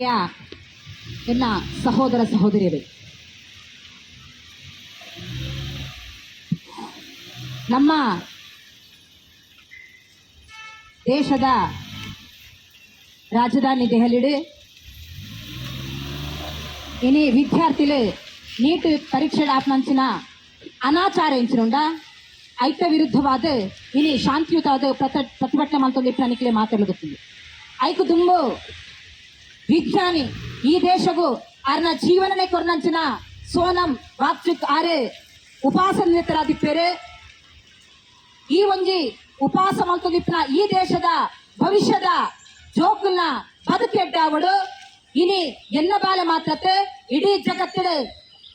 ಎನ್ನ ಸಹೋದರ ಸಹೋದರಿಯರೇ, ನಮ್ಮ ದೇಶದ ರಾಜಧಾನಿ ದೆಹಲಿಡು ఇని విద్యార్థులు నీట్ పరీక్షలు ఆపనంచిన ಅನಾಚಾರ ಐಕ್ಯ ವಿರುದ್ಧವಾದ ಇನಿ ಶಾಂತಿಯುತವಾದ ಪ್ರತಿಭಟನೆ ಮಾಡ್ಕೊಂಡು ಪ್ರಣಿಕಲೆ ಮಾತಾಡಗುತ್ತದೆ. ಐಕು ದುಂಬು ವಿಜ್ಞಾನಿ ಈ ದೇಶಗೂ ಅರ್ನ ಜೀವನನೇ ಕೊರ್ನಂಚಿನ ಸೋನಂ ವಾಗ್ಚುಕ್ ಆರೆ ಉಪವಾಸ ನಿರತರಾದಿಪ್ಪೇರೆ. ಈ ಒಂಜಿ ಉಪವಾಸ ಮಾಡ್ಕೊಂಡಿಪ್ಪನ ಈ ದೇಶದ ಭವಿಷ್ಯದ ಜೋಕುಲ್ನ ಬದುಕೆಡ್ಡಾವಡು ಇನಿ ಎನ್ನ ಬಾಲೆ ಮಾತ್ರತೆ ಇಡೀ ಜಗತ್ತಿನ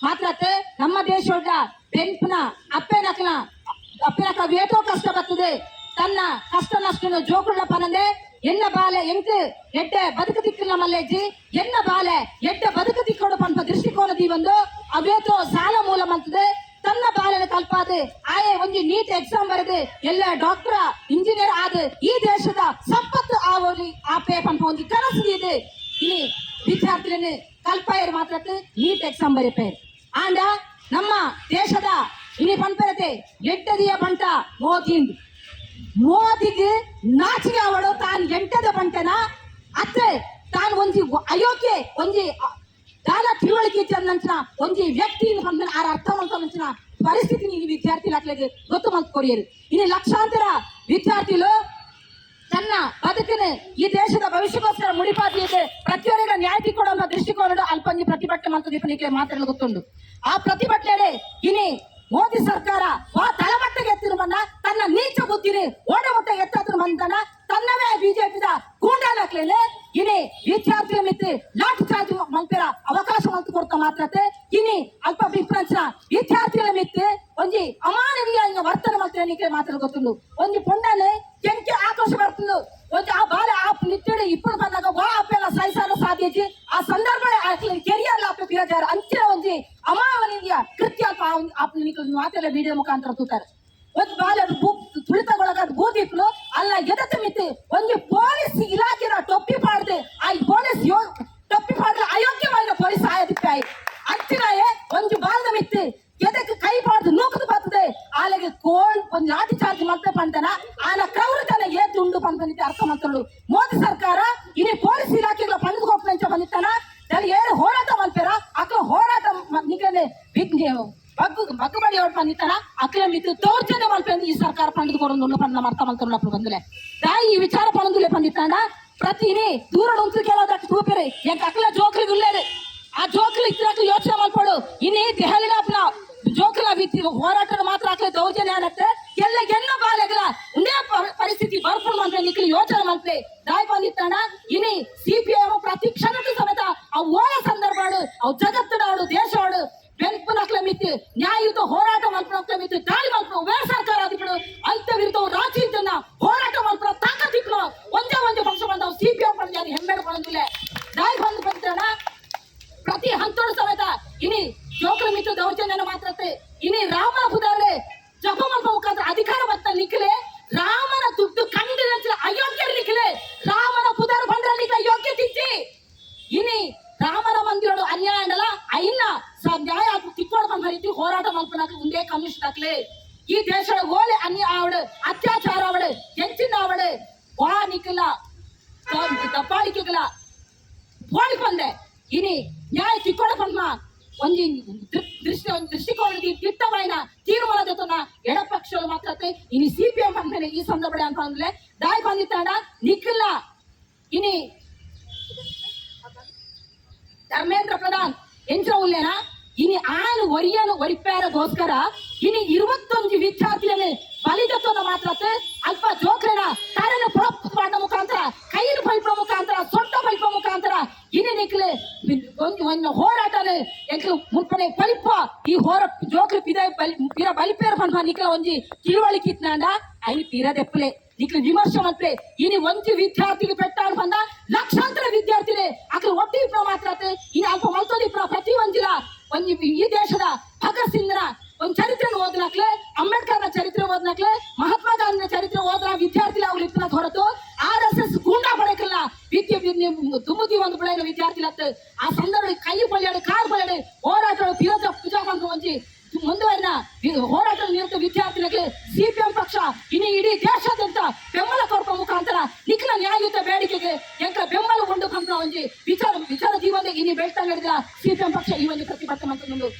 ಮಾತ್ರತೆ ನಮ್ಮ ದೇಶದ ಬೆಂಪನ ಅಪ್ಪೆನಕ ವೇಟೋ ಕಷ್ಟ ಬರ್ತದೆ. ತನ್ನ ಕಷ್ಟ ನಷ್ಟ ಜೋಕುಳ್ಳ ಪನಂದೆ ಎನ್ನ ಬಾಲೆ ಎಂಟು ಎಡ್ಡೆ ಬದುಕು ದಿಕ್ಕಿನ ಮಲ್ಲೇಜಿ ಎನ್ನ ಬಾಲೆ ಎಡ್ಡೆ ಬದುಕು ದಿಕ್ಕೋಡು ಪಂಪ ದೃಷ್ಟಿಕೋನದಿ ಒಂದು ಅವೇತೋ ಸಾಲ ಮೂಲ ಮಂತದೆ. ತನ್ನ ಬಾಲೆನ ಕಲ್ಪಾದೆ ಆಯೆ ಒಂಜಿ ನೀಟ್ ಎಕ್ಸಾಮ್ ಬರೆದು ಎಲ್ಲ ಡಾಕ್ಟರ್ ಇಂಜಿನಿಯರ್ ಆದ ಈ ದೇಶದ ಸಂಪತ್ತು ಆವೋಲಿ ಆಪೆ ಪಂಪ ಒಂದು ಕನಸು ಇದೆ. ಇನಿ ವಿದ್ಯಾರ್ಥಿಗಳನ್ನು ಕಲ್ಪಾಯರು ಮಾತ್ರ ನೀಟ್ ಎಕ್ಸಾಮ್ ಬರೀಪೇರು ಆಂಡ ನಮ್ಮ ದೇಶದ ಇನಿ ಪಂಪರತೆ ಎಟ್ಟದಿಯ ಬಂಟ ಮೋದಿಗೆ ನಾಚಿಗೆ ಅವಳು ತಾನು ಎಂಟದ ಬಂಟನ ಅತ್ತೆ ತಾನು ಒಂಜಿ ಅಯೋಗ್ಯ ಒಂಜಿ ದಾನ ತಿಳುವಳಿಕೆ ಇದ್ದಂಚಿನ ಒಂಜಿ ವ್ಯಕ್ತಿ ಆರ ಅರ್ಥ ಮಾಡ್ಕೊಂಡ ಪರಿಸ್ಥಿತಿ ಈ ವಿದ್ಯಾರ್ಥಿಗಳಿಗೆ ಗೊತ್ತು ಮಾಡ್ಕೊರಿಯರು. ಇನ್ನು ಲಕ್ಷಾಂತರ ವಿದ್ಯಾರ್ಥಿಗಳು ತನ್ನ ಬದುಕಿನ ಈ ದೇಶದ ಭವಿಷ್ಯಕ್ಕೋಸ್ಕರ ಮುಡಿಪಾದಿದೆ ಪ್ರತಿಯೊಬ್ಬರಿಗೆ ನ್ಯಾಯ ಕೊಡುವ ದೃಷ್ಟಿಕೋನ ಅಲ್ಪಂಜಿ ಪ್ರತಿಭಟನೆ ಮಾಡ್ತಿಗೆ ಮಾತಾಡಲು ಗೊತ್ತುಂಡು. ಆ ಪ್ರತಿಭಟನೆ ಇನಿ ಮೋದಿ ಸರ್ಕಾರ ಆ ತಳಮಟ್ಟಗೆ ಎತ್ತಿನ ಬಂದ ತನ್ನ ನೀಚ ಬುದ್ಧಿನಿ ಓಡಮಟ್ಟ ಎತ್ತಾದ್ರು ಬಂದನ ತನ್ನವೇ ಬಿಜೆಪಿದ ಗೂಂಡಾಲಕ್ಲೇನೆ ಇನಿ ವಿದ್ಯಾರ್ಥಿಗಳ ಮಿತಿ ಲಾಠಿ ಚಾರ್ಜ್ ಮಂಪಿರ ಅವಕಾಶ ಮಂತು ಕೊಡ್ತಾ ಮಾತ್ರತೆ ಇನಿ ಅಲ್ಪ ಡಿಫರೆನ್ಸ್ ವಿದ್ಯಾರ್ಥಿಗಳ ಮಿತಿ ಒಂಜಿ ಅಮಾನವೀಯ ವರ್ತನೆ ಮಾಡ್ತೇನೆ ಮಾತ್ರ ಗೊತ್ತುಂಡು. ಒಂಜಿ ಪೊಂಡನೆ ಕೆಂಕೆ ಆಕ್ರೋಶ ಬರ್ತುಂಡು ಒಂಜಿ ಆ ಬಾಲೆ ಆ ನಿಟ್ಟಿಡು ಇಪ್ಪಳು ಬಂದಾಗ ವಾ ಅಪ್ಪೆಲ್ಲ ಸಹಿಸಲು ಸಾಧ್ಯತೆ ಆ ಸಂದರ್ಭ ಕೆರಿಯರ್ ಲಾಪೆ ಬಿರಾಜಾರ ಅಂಚಿನ ಒಂಜಿ ಅಮಾನವೀಯ ಕೃತ್ಯ ಮಾತೆಲ್ಲ ವಿಡಿಯೋ ಮುಖಾಂತರ ತೂತಾರೆ. ಒಂದು ಬಾಲೆ ತುಳಿತಗೊಳಗಾದ ಬೂದಿಪ್ಲು ಅಲ್ಲ ಎದತ್ತ ಮಿತಿ ಒಂದು ಪೊಲೀಸ್ ಇಲಾಖೆಯ ಟೊಪ್ಪಿ ಪಾಡ್ದೆ ಆ ಪೊಲೀಸ್ ಟೊಪ್ಪಿ ಪಾಡ್ರೆ ಅಯೋಗ್ಯವಾದ ಪೊಲೀಸ್ ಆಯದಿಪ್ಪಾಯಿ ಅಂಚಿನಾಯೇ ಒಂದು ಬಾಲ್ದ ಮಿತ್ತಿ ಎದಕ್ಕೆ ಕೈ ಪಾಡ್ದು ನೂಕದು ಬರ್ತದೆ ಆಲೆಗೆ ಕೋಲ್ ಒಂದು ಲಾಠಿ ಚಾರ್ಜ್ ಮತ್ತೆ ಪಂತನ ಆನ ಕ್ರೌರತನ ಏತು ಉಂಡು ಪಂತನಿತ್ತೆ ಅರ್ಥ ಮಾಡ್ತಳು. ಮೋದಿ ಸರ್ಕಾರ ಇನಿ ಪೊಲೀಸ್ ಇಲಾಖೆಗಳ ಪಂಡದ ಕೊಪ್ಪಂಚ ಬಂದಿತ್ತಾನ ಏನು ಹೋರಾಟ ಮಾಡ್ತಾರ ಅಕ್ಕ ಹೋರಾಟ ನಿಗನೆ ಬಗ್ಗುಬಡಿ ಅವ್ರು ಬಂದಿತ್ತಾನ ಅಕ್ಕಲ ಮಿತ್ತು ದೌರ್ಜನ್ಯ ಮಾಡ್ಕೊಂಡು ಈ ಸರ್ಕಾರ ಪಂಡದ ಕೊಡೊಂದು ಪಂಡ ಅರ್ಥ ಮಾಡ್ಕೊಂಡು ಬಂದಲೆ ತಾಯಿ ಈ ವಿಚಾರ ಪಣಂದುಲೆ ಬಂದಿತ್ತಾನ ಪ್ರತಿ ದೂರ ಉಂಟು ಕೆಲವದಕ್ಕೆ ತೂಪಿರಿ ಎಂಕ ಅಕ್ಕಲ ಜೋಕ್ಲಿಗೆ ಉಳ್ಳೇರಿ ಆ ಜೋಕ್ಲಿ ಇತ್ತಿರಕ್ಕೆ ಯೋಚನೆ ಮಾಡ್ಕೊಡು. ಇನ್ನಿ ದೆಹಲಿನ ಜೋಕ್ಲ ಹೋರಾಟದ ಮಾತ್ರ ಹಾಕಲಿ ದೌರ್ಜನ್ಯ ಅನ್ನತ್ತೆ ಎಲ್ಲ ಎನ್ನ ಬಾಲೆಗಳ ಉಂದೇ ಪರಿಸ್ಥಿತಿ ಬರ್ಕೊಂಡು ಅಂತ ನಿಕ್ಲಿ ಯೋಚನೆ ಮಾಡ್ತೆ ದಾಯ್ ಬಂದಿತ್ತಾನ ಇನಿ ಸಿಪಿಎಂ ಪ್ರತಿ ಕ್ಷಣದ ಸಮೇತ ಅವು ಓಳ ಸಂದರ್ಭಗಳು ಅವು ಜಗತ್ತಿನಾಡು ದೇಶವಾಡು ಬೆಂಪು ನಕ್ಲ ಮಿತ್ತು ನ್ಯಾಯಯುತ ಹೋರಾಟ ಮಾಡ್ಕೊಂಡು ಮಿತ್ತು ದಾಳಿ ಮಾಡ್ಕೊಂಡು ವೇರ್ ಸರ್ಕಾರ ಆದಿಗಳು ಅಂತ ವಿರುದ್ಧ ರಾಜ್ಯದನ್ನ ಹೋರಾಟ ಮಾಡ್ಕೊಂಡು ತಾಕತ್ತಿಕ್ಳು ಒಂದೇ ಪಕ್ಷ ಬಂದವು ಸಿಪಿಎಂ ಪಂಡ ಹೆಮ್ಮೆಡು ಬಂದಿಲ್ಲ ದಾಯ್ ಬಂದಿದ್ದಾನ ಪ್ರತಿ ಹಂತೋಡು ಸಮೇತ ಇನಿ ಜೋಕಲ ಮಿತ್ತು ದೌರ್ಜನ್ಯನ ಮಾತ್ರತೆ ಇನಿ ರಾಮನ ಪುದಾರೆ ಜಪ ಮಲ್ಪ ಮುಖಾಂತರ ಅಧಿಕಾರ ಬತ್ತ ನಿಖಲೆ ರಾಮನ ದುಡ್ಡು ಕಂಡಿನ ಅಯೋಗ್ಯ ನಿಖಲೆ ರಾಮನ ಪುದಾರ ಬಂದ್ರೆ ನಿಖಲ ಯೋಗ್ಯ ತಿಚ್ಚಿ ಇನಿ ರಾಮನ ಮಂದಿರೋಡು ಅನ್ಯಾಯ ಅಂಡಲ್ಲ ಐನ್ನ ನ್ಯಾಯ ತಿಕ್ಕೋಡ್ ಬಂದ ರೀತಿ ಹೋರಾಟ ಮಾಡ್ಕೊಳಕ ಮುಂದೆ ಕಮ್ಯುನಿಸ್ಟ್ ಹಾಕ್ಲೆ ಈ ದೇಶದ ಓಲೆ ಅನ್ಯಾಯ ಅವಳು ಅತ್ಯಾಚಾರ ಅವಳು ಹೆಚ್ಚಿನ ಅವಳು ವಾ ನಿಖಲ ದಬ್ಬಾಳಿಕೆಗಳ ಹೋಳಿ ಬಂದೆ ಇನಿ ನ್ಯಾಯ ತಿಕ್ಕೋಡ ಬಂದ ಒಂಜಿ ದೃಷ್ಟಿಕೋನದಿ ದಿಟ್ಟವಾಯಿನ ತೀರ್ಮಾನದ ಎಡಪಕ್ಷಗಳು ಮಾತ್ರ ಇನಿ ಸಿಪಿಎಂ ಅಂತಾನೆ ಈ ಸಂದರ್ಭ ಅಂತ ಅಂದ್ರೆ ದಾಯ್ ಬಂದಿತ್ತಾಡ ನಿಖಿಲ ಇನಿ ಧರ್ಮೇಂದ್ರ ಪ್ರಧಾನ್ ಎಂಚ ಉಲ್ಲೇನ ಇನಿ ಆನು ಒರಿಪ್ಯಾರಗೋಸ್ಕರ ಇನಿ 21 ವಿದ್ಯಾರ್ಥಿಗಳನ್ನು ಬಲಿದತ್ತದ ಮಾತ್ರ ಅಲ್ಪ ಜೋಕ್ರನ ತರನ ಪ್ರೊಪ್ ಮಾಡೋ ಮುಖಾಂತರ ಕೈಲು ಪೈಪ ಮುಖಾಂತರ ಸೊಟ್ಟ ಪೈಪ ಮುಖಾಂತರ ಇನಿ ನಿಕ್ಲೆ ಒಂದು ಹೋರಾಟನೆ ಎಂಕ್ಲು ಮುನ್ಪನೆ ಪಲಿಪ ಈ ಜೋಕ್ರಿ ಪಿರ ಬಲಿಪೇರ ಪಂಪ ನಿಕ್ಲ ಒಂಜಿ ತಿಳುವಳಿಕೆ ಇತ್ನಾಂಡ ಐನು ತೀರದೆಪ್ಪಲೆ ನಿಕ್ಲು ವಿಮರ್ಶೆ ಮತ್ತೆ ಇನಿ ಒಂಜಿ ವಿದ್ಯಾರ್ಥಿಗೆ ಪೆಟ್ಟಾಡು ಬಂದ ಲಕ್ಷಾಂತರ ವಿದ್ಯಾರ್ಥಿಗಳೇ ಅಕ್ಲು ಒಟ್ಟಿಪ್ಪ ಮಾತ್ರ ಇನ್ನು ಅಲ್ಪ ಮಲ್ತೋದಿಪ್ಪ ಪ್ರತಿ ಒಂಜಿಲ ಒಂಜಿ ಈ ದೇಶದ ಭಗತ್ ಸಿಂಗ್ನ ಒಂದು ಚರಿತ್ರೆ ಓದ್ನಕ್ಲೆ ಅಂಬೇಡ್ಕರ್ನ ಚರಿತ್ರೆ ಓದ್ನಕ್ಲೆ ಮಹಾತ್ಮ ಗಾಂಧಿನ ಚರಿತ್ರೆ ಓದ್ರ ವಿದ್ಯಾರ್ಥಿ ಅವ್ರು ಇಪ್ಪನ ಹೊರತು RSS ಗೂಂಡಾ ಪಡೆಕಲ್ಲ ವಿದ್ಯೆ ತುಂಬುದಿ ಒಂದು ಬೆಳೆಯ ವಿದ್ಯಾರ್ಥಿ ವಿದ್ಯಾರ್ಥಿ ಆ ಸಂದರ್ಭ ಕೈ ಬಲ್ಯಾಡು ಕಾಲು ಬಲ್ಯಾಡು ಹೋರಾಟಗಳು ಪೂಜಾ ಬಂದು ಒಂಜಿ ಮುಂದುವರಿದ ಹೋರಾಟ ನಿರತ ವಿದ್ಯಾರ್ಥಿಗಳಿಗೆ ಸಿಪಿಎಂ ಪಕ್ಷ ಇನ್ನು ಇಡೀ ದೇಶಾದ್ಯಂತ ಬೆಂಬಲ ಕೊಡುವ ಮುಖಾಂತರ ನಿಖಿಲ ನ್ಯಾಯಯುತ ಬೇಡಿಕೆಗೆ ಎಂಕ ಬೆಂಬಲ ಕೊಂಡು ಕಂಡ ಒಂಜಿ ವಿಚಾರ ಜೀವನ ಇನ್ನು ಬೆಳ್ತಾ ನಡೆದ ಸಿಪಿಎಂ ಪಕ್ಷ ಈ ಒಂದು ಪ್ರತಿಭಟನೆ